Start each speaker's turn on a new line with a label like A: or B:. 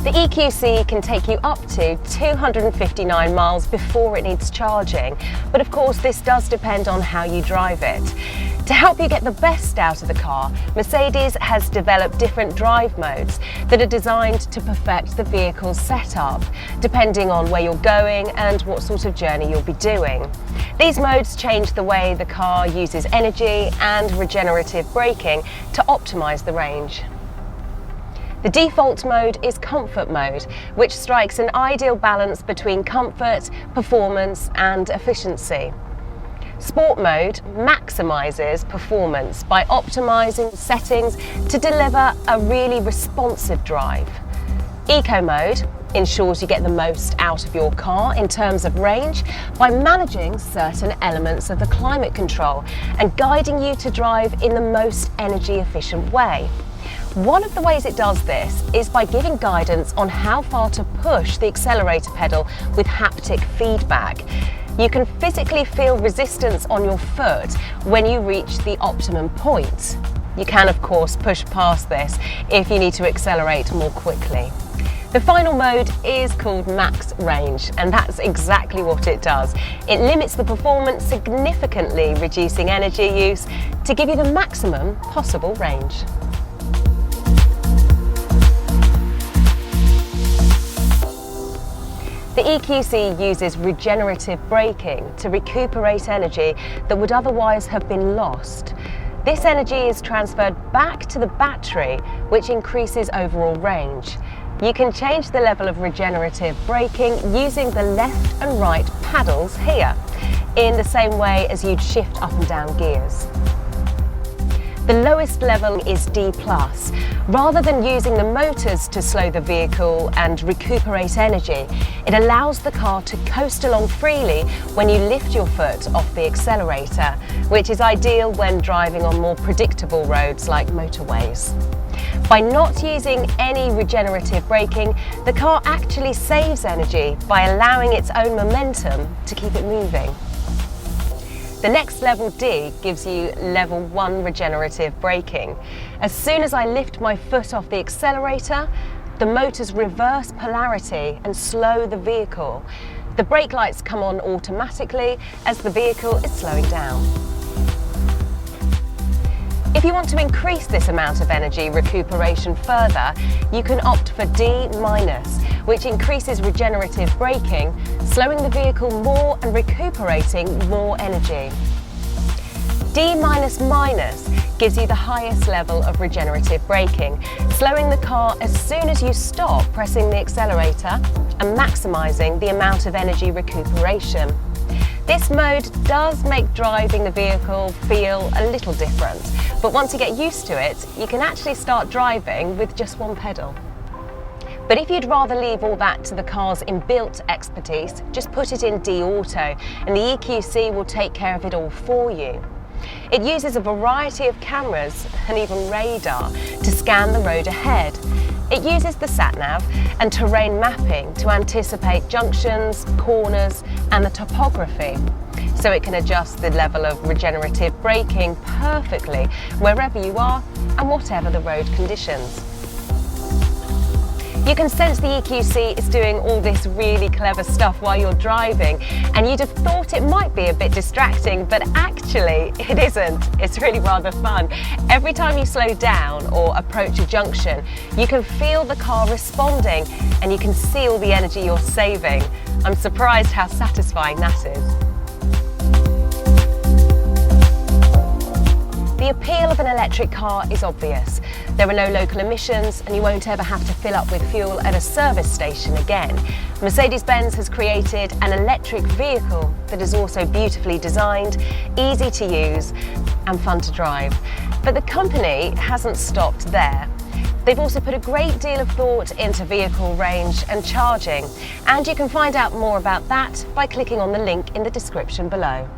A: The EQC can take you up to 259 miles before it needs charging, but of course this does depend on how you drive it. To help you get the best out of the car, Mercedes has developed different drive modes that are designed to perfect the vehicle's setup, depending on where you're going and what sort of journey you'll be doing. These modes change the way the car uses energy and regenerative braking to optimise the range. The default mode is Comfort mode, which strikes an ideal balance between comfort, performance and efficiency. Sport mode maximises performance by optimising settings to deliver a really responsive drive. Eco mode ensures you get the most out of your car in terms of range by managing certain elements of the climate control and guiding you to drive in the most energy efficient way. One of the ways it does this is by giving guidance on how far to push the accelerator pedal with haptic feedback. You can physically feel resistance on your foot when you reach the optimum point. You can of course push past this if you need to accelerate more quickly. The final mode is called Max Range, and that's exactly what it does. It limits the performance, significantly reducing energy use to give you the maximum possible range. The EQC uses regenerative braking to recuperate energy that would otherwise have been lost. This energy is transferred back to the battery, which increases overall range. You can change the level of regenerative braking using the left and right paddles here, in the same way as you'd shift up and down gears. The lowest level is D+. Rather than using the motors to slow the vehicle and recuperate energy, it allows the car to coast along freely when you lift your foot off the accelerator, which is ideal when driving on more predictable roads like motorways. By not using any regenerative braking, the car actually saves energy by allowing its own momentum to keep it moving. The next level D gives you level 1 regenerative braking. As soon as I lift my foot off the accelerator, the motors reverse polarity and slow the vehicle. The brake lights come on automatically as the vehicle is slowing down. If you want to increase this amount of energy recuperation further, you can opt for D-, which increases regenerative braking, slowing the vehicle more and recuperating more energy. D-, gives you the highest level of regenerative braking, slowing the car as soon as you stop pressing the accelerator and maximising the amount of energy recuperation. This mode does make driving the vehicle feel a little different, but once you get used to it, you can actually start driving with just one pedal. But if you'd rather leave all that to the car's inbuilt expertise, just put it in D Auto and the EQC will take care of it all for you. It uses a variety of cameras and even radar to scan the road ahead. It uses the sat-nav and terrain mapping to anticipate junctions, corners and the topography, so it can adjust the level of regenerative braking perfectly wherever you are and whatever the road conditions. You can sense the EQC is doing all this really clever stuff while you're driving, and you'd have thought it might be a bit distracting, but actually it isn't. It's really rather fun. Every time you slow down or approach a junction, you can feel the car responding and you can see all the energy you're saving. I'm surprised how satisfying that is. The appeal of an electric car is obvious. There are no local emissions and you won't ever have to fill up with fuel at a service station again. Mercedes-Benz has created an electric vehicle that is also beautifully designed, easy to use and fun to drive. But the company hasn't stopped there. They've also put a great deal of thought into vehicle range and charging, and you can find out more about that by clicking on the link in the description below.